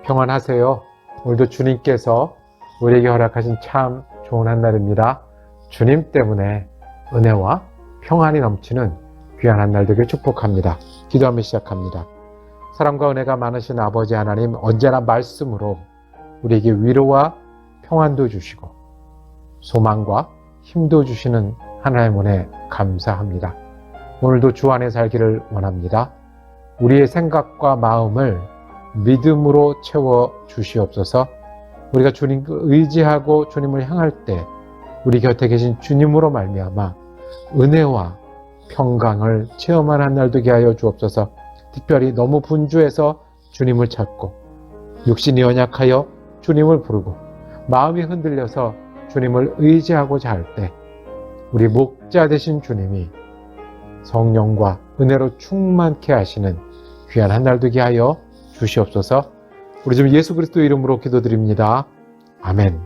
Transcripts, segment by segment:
평안하세요. 오늘도 주님께서 우리에게 허락하신 참 좋은 한 날입니다. 주님 때문에 은혜와 평안이 넘치는 귀한 한 날 되길 축복합니다. 기도하며 시작합니다. 사랑과 은혜가 많으신 아버지 하나님, 언제나 말씀으로 우리에게 위로와 평안도 주시고 소망과 힘도 주시는 하나님 은혜 감사합니다. 오늘도 주 안에 살기를 원합니다. 우리의 생각과 마음을 믿음으로 채워 주시옵소서. 우리가 주님을 의지하고 주님을 향할 때 우리 곁에 계신 주님으로 말미암아 은혜와 평강을 체험하는 날 되게 하여 주옵소서. 특별히 너무 분주해서 주님을 찾고 육신이 연약하여 주님을 부르고 마음이 흔들려서 주님을 의지하고자 할 때 우리 목자 되신 주님이 성령과 은혜로 충만케 하시는 귀한 한 날 되게 하여 주시옵소서. 우리 주 예수 그리스도 이름으로 기도드립니다. 아멘.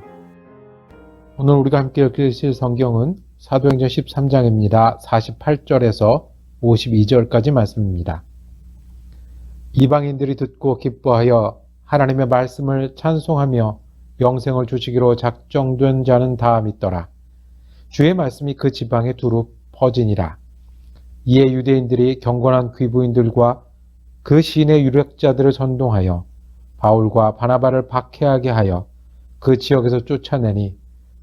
오늘 우리가 함께 읽으실 성경은 사도행전 13장입니다. 48절에서 52절까지 말씀입니다. 이방인들이 듣고 기뻐하여 하나님의 말씀을 찬송하며 영생을 주시기로 작정된 자는 다 믿더라. 주의 말씀이 그 지방에 두루 퍼지니라. 이에 유대인들이 경건한 귀부인들과 그 시인의 유력자들을 선동하여 바울과 바나바를 박해하게 하여 그 지역에서 쫓아내니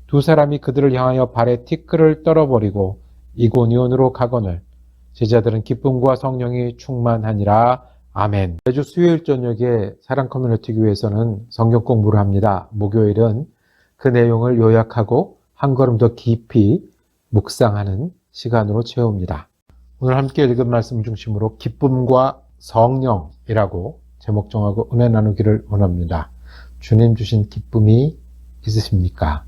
두 사람이 그들을 향하여 발에 티끌을 떨어버리고 이고니온으로 가거늘 제자들은 기쁨과 성령이 충만하니라. 아멘. 매주 수요일 저녁에 사랑 커뮤니티 교회에서는 성경 공부를 합니다. 목요일은 그 내용을 요약하고 한 걸음 더 깊이 묵상하는 시간으로 채웁니다. 오늘 함께 읽은 말씀 중심으로 기쁨과 성령이라고 제목 정하고 은혜 나누기를 원합니다. 주님 주신 기쁨이 있으십니까?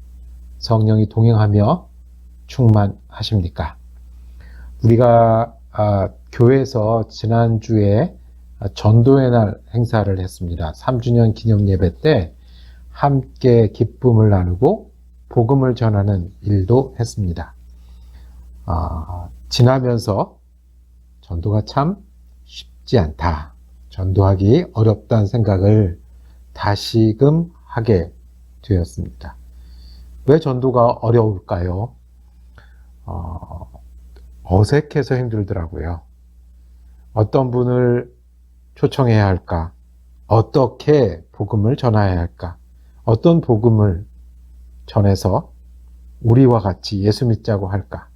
성령이 동행하며 충만하십니까? 우리가 교회에서 지난주에 전도의 날 행사를 했습니다. 3주년 기념 예배 때 함께 기쁨을 나누고 복음을 전하는 일도 했습니다. 지나면서 전도가 참 쉽지 않다, 전도하기 어렵다는 생각을 다시금 하게 되었습니다. 왜 전도가 어려울까요? 어색해서 힘들더라고요. 어떤 분을 초청해야 할까? 어떻게 복음을 전해야 할까? 어떤 복음을 전해서 우리와 같이 예수 믿자고 할까?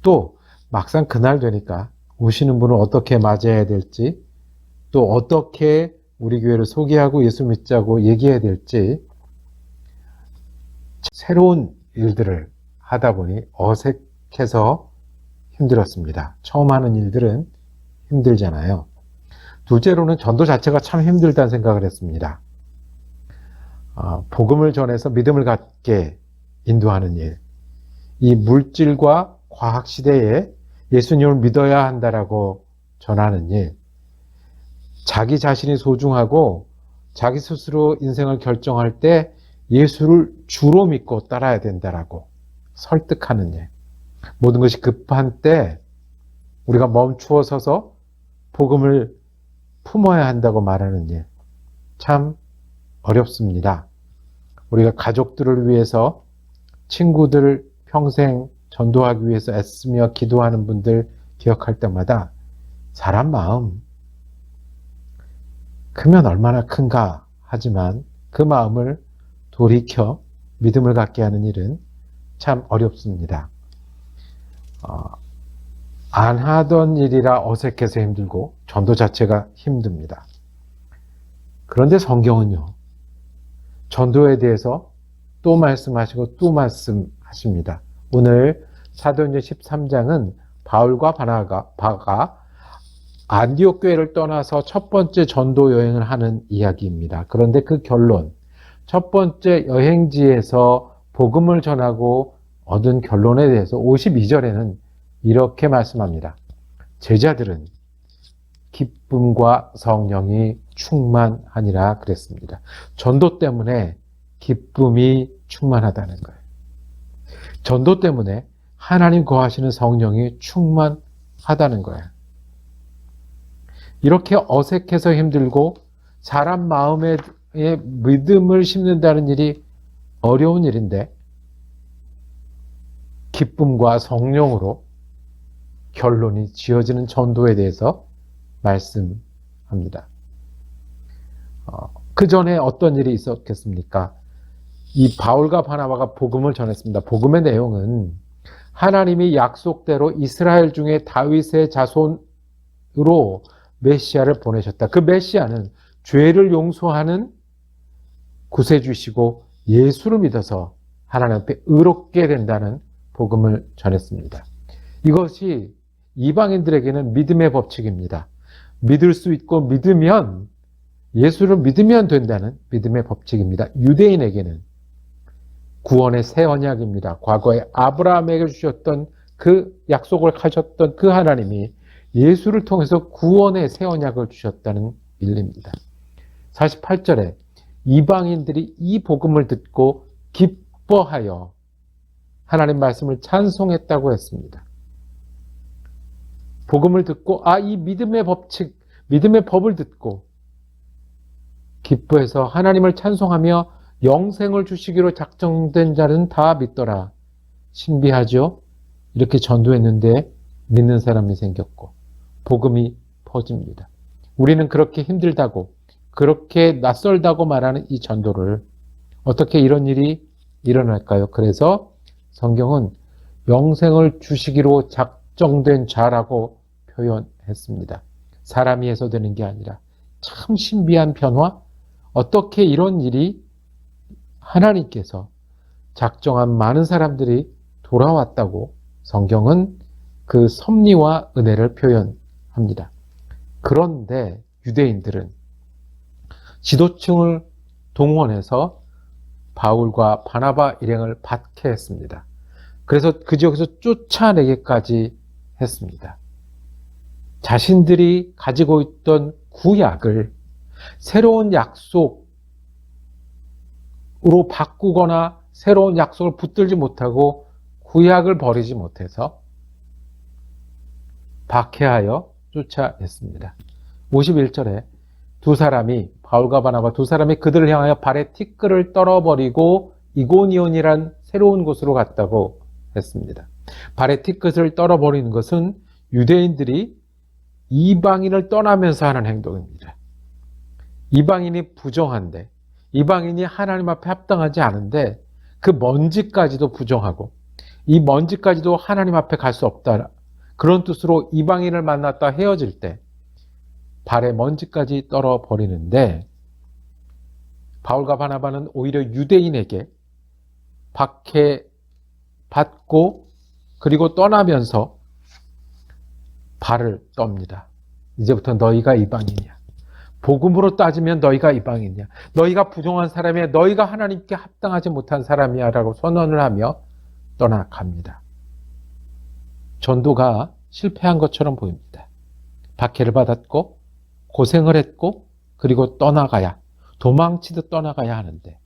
또 막상 그날 되니까 오시는 분을 어떻게 맞이해야 될지, 또 어떻게 우리 교회를 소개하고 예수 믿자고 얘기해야 될지, 새로운 일들을 하다 보니 어색해서 힘들었습니다. 처음 하는 일들은 힘들잖아요. 둘째로는 전도 자체가 참 힘들다는 생각을 했습니다. 복음을 전해서 믿음을 갖게 인도하는 일, 이 물질과 과학 시대에 예수님을 믿어야 한다라고 전하는 일, 자기 자신이 소중하고 자기 스스로 인생을 결정할 때 예수를 주로 믿고 따라야 된다라고 설득하는 일, 모든 것이 급한 때 우리가 멈추어 서서 복음을 품어야 한다고 말하는 일, 참 어렵습니다. 우리가 가족들을 위해서, 친구들을 평생 전도하기 위해서 애쓰며 기도하는 분들 기억할 때마다 사람 마음 크면 얼마나 큰가 하지만 그 마음을 돌이켜 믿음을 갖게 하는 일은 참 어렵습니다. 안 하던 일이라 어색해서 힘들고 전도 자체가 힘듭니다. 그런데 성경은요, 전도에 대해서 또 말씀하시고 또 말씀하십니다. 오늘 사도행전 13장은 바울과 바나바가 안디옥 교회를 떠나서 첫 번째 전도 여행을 하는 이야기입니다. 그런데 그 결론, 첫 번째 여행지에서 복음을 전하고 얻은 결론에 대해서 52절에는 이렇게 말씀합니다. 제자들은 기쁨과 성령이 충만하니라 그랬습니다. 전도 때문에 기쁨이 충만하다는 거예요. 전도 때문에 하나님 거하시는 성령이 충만하다는 거예요. 이렇게 어색해서 힘들고 사람 마음에 믿음을 심는다는 일이 어려운 일인데 기쁨과 성령으로 결론이 지어지는 전도에 대해서 말씀합니다. 그 전에 어떤 일이 있었겠습니까? 이 바울과 바나바가 복음을 전했습니다. 복음의 내용은 하나님이 약속대로 이스라엘 중에 다윗의 자손으로 메시아를 보내셨다. 그 메시아는 죄를 용서하는 구세주시고 예수를 믿어서 하나님 앞에 의롭게 된다는 복음을 전했습니다. 이것이 이방인들에게는 믿음의 법칙입니다. 믿을 수 있고 믿으면, 예수를 믿으면 된다는 믿음의 법칙입니다. 유대인에게는 구원의 새 언약입니다. 과거에 아브라함에게 주셨던 그 약속을 하셨던 그 하나님이 예수를 통해서 구원의 새 언약을 주셨다는 일입니다. 48절에 이방인들이 이 복음을 듣고 기뻐하여 하나님 말씀을 찬송했다고 했습니다. 복음을 듣고 이 믿음의 법칙, 믿음의 법을 듣고 기뻐해서 하나님을 찬송하며 영생을 주시기로 작정된 자는 다 믿더라. 신비하죠? 이렇게 전도했는데 믿는 사람이 생겼고 복음이 퍼집니다. 우리는 그렇게 힘들다고, 그렇게 낯설다고 말하는 이 전도를 어떻게 이런 일이 일어날까요? 그래서 성경은 영생을 주시기로 작정된 자라고 표현했습니다. 사람이 해서 되는 게 아니라 참 신비한 변화? 어떻게 이런 일이 하나님께서 작정한 많은 사람들이 돌아왔다고 성경은 그 섭리와 은혜를 표현합니다. 그런데 유대인들은 지도층을 동원해서 바울과 바나바 일행을 박해했습니다. 그래서 그 지역에서 쫓아내기까지 했습니다. 자신들이 가지고 있던 구약을 새로운 약속으로 바꾸거나 새로운 약속을 붙들지 못하고 구약을 버리지 못해서 박해하여 쫓아냈습니다. 51절에 두 사람이, 바울과 바나바 두 사람이 그들을 향하여 발에 티끌을 떨어버리고 이고니온이란 새로운 곳으로 갔다고 했습니다. 발에 티끌을 떨어버리는 것은 유대인들이 이방인을 떠나면서 하는 행동입니다. 이방인이 부정한데, 이방인이 하나님 앞에 합당하지 않은데 그 먼지까지도 부정하고 이 먼지까지도 하나님 앞에 갈 수 없다. 그런 뜻으로 이방인을 만났다 헤어질 때 발에 먼지까지 떨어버리는데, 바울과 바나바는 오히려 유대인에게 박해받고 그리고 떠나면서 발을 떱니다. 이제부터 너희가 이방인이야. 복음으로 따지면 너희가 이방인이야. 너희가 부정한 사람이야. 너희가 하나님께 합당하지 못한 사람이야 라고 선언을 하며 떠나갑니다. 전도가 실패한 것처럼 보입니다. 박해를 받았고 고생을 했고 그리고 떠나가야, 도망치듯 떠나가야 하는데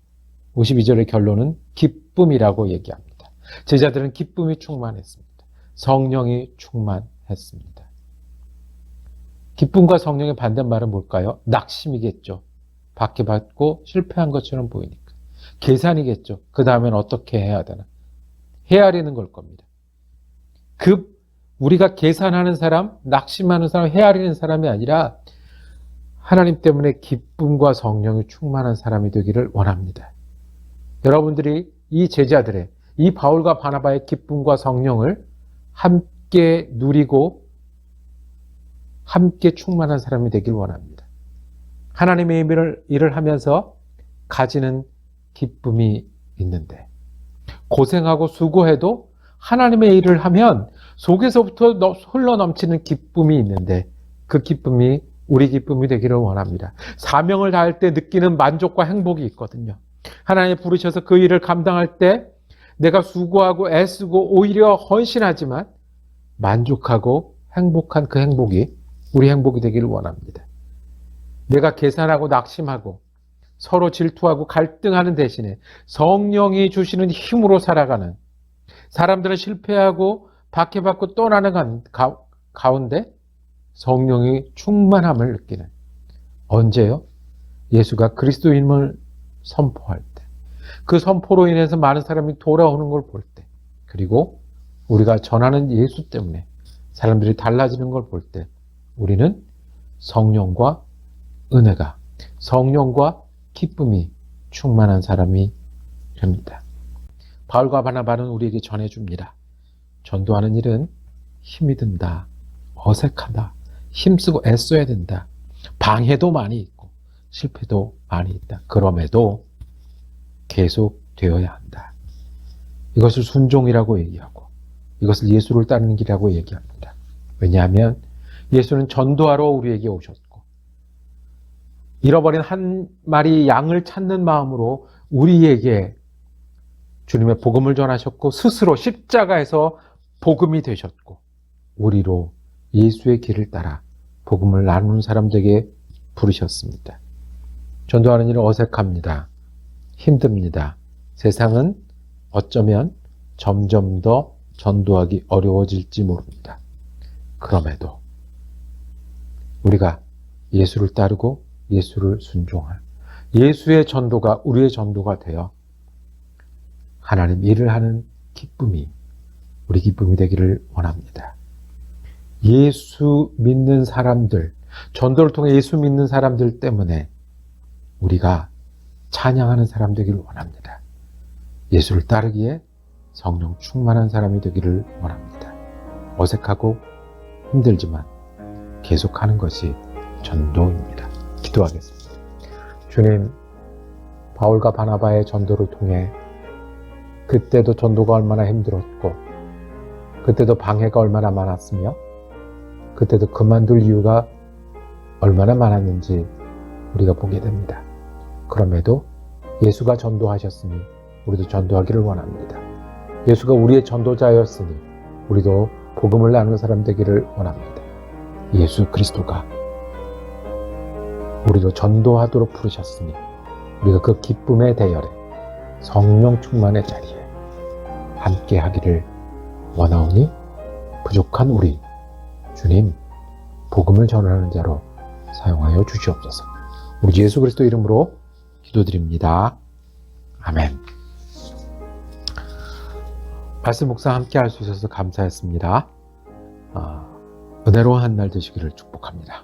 52절의 결론은 기쁨이라고 얘기합니다. 제자들은 기쁨이 충만했습니다. 성령이 충만했습니다. 기쁨과 성령의 반대말은 뭘까요? 낙심이겠죠. 박해받고 실패한 것처럼 보이니까. 계산이겠죠. 그 다음엔 어떻게 해야 되나. 헤아리는 걸 겁니다. 우리가 계산하는 사람, 낙심하는 사람, 헤아리는 사람이 아니라 하나님 때문에 기쁨과 성령이 충만한 사람이 되기를 원합니다. 여러분들이 이 제자들의, 이 바울과 바나바의 기쁨과 성령을 함께 누리고 함께 충만한 사람이 되길 원합니다. 하나님의 일을 하면서 가지는 기쁨이 있는데, 고생하고 수고해도 하나님의 일을 하면 속에서부터 흘러넘치는 기쁨이 있는데, 그 기쁨이 우리 기쁨이 되기를 원합니다. 사명을 다할 때 느끼는 만족과 행복이 있거든요. 하나님 부르셔서 그 일을 감당할 때 내가 수고하고 애쓰고 오히려 헌신하지만 만족하고 행복한 그 행복이 우리 행복이 되기를 원합니다. 내가 계산하고 낙심하고 서로 질투하고 갈등하는 대신에 성령이 주시는 힘으로 살아가는, 사람들은 실패하고 박해받고 떠나는 가운데 성령이 충만함을 느끼는, 언제요? 예수가 그리스도인을 선포할 때, 그 선포로 인해서 많은 사람이 돌아오는 걸 볼 때, 그리고 우리가 전하는 예수 때문에 사람들이 달라지는 걸 볼 때, 우리는 성령과 은혜가, 성령과 기쁨이 충만한 사람이 됩니다. 바울과 바나바는 우리에게 전해줍니다. 전도하는 일은 힘이 든다, 어색하다, 힘쓰고 애써야 된다, 방해도 많이 있고 실패도 많이 있다. 그럼에도 계속 되어야 한다. 이것을 순종이라고 얘기하고 이것을 예수를 따르는 길이라고 얘기합니다. 왜냐하면 예수는 전도하러 우리에게 오셨고 잃어버린 한 마리 양을 찾는 마음으로 우리에게 주님의 복음을 전하셨고 스스로 십자가에서 복음이 되셨고 우리로 예수의 길을 따라 복음을 나누는 사람들에게 부르셨습니다. 전도하는 일은 어색합니다. 힘듭니다. 세상은 어쩌면 점점 더 전도하기 어려워질지 모릅니다. 그럼에도 우리가 예수를 따르고 예수를 순종할 예수의 전도가 우리의 전도가 되어 하나님 일을 하는 기쁨이 우리 기쁨이 되기를 원합니다. 예수 믿는 사람들, 전도를 통해 예수 믿는 사람들 때문에 우리가 찬양하는 사람 되기를 원합니다. 예수를 따르기에 성령 충만한 사람이 되기를 원합니다. 어색하고 힘들지만 계속하는 것이 전도입니다. 기도하겠습니다. 주님, 바울과 바나바의 전도를 통해 그때도 전도가 얼마나 힘들었고 그때도 방해가 얼마나 많았으며 그때도 그만둘 이유가 얼마나 많았는지 우리가 보게 됩니다. 그럼에도 예수가 전도하셨으니 우리도 전도하기를 원합니다. 예수가 우리의 전도자였으니 우리도 복음을 나누는 사람 되기를 원합니다. 예수 그리스도가 우리도 전도하도록 부르셨으니 우리가 그 기쁨의 대열에 성령 충만의 자리에 함께 하기를 원하오니 부족한 우리 주님 복음을 전하는 자로 사용하여 주시옵소서. 우리 예수 그리스도 이름으로 기도드립니다. 아멘. 말씀 묵상 함께 할 수 있어서 감사했습니다. 은혜로운 한 날 되시기를 축복합니다.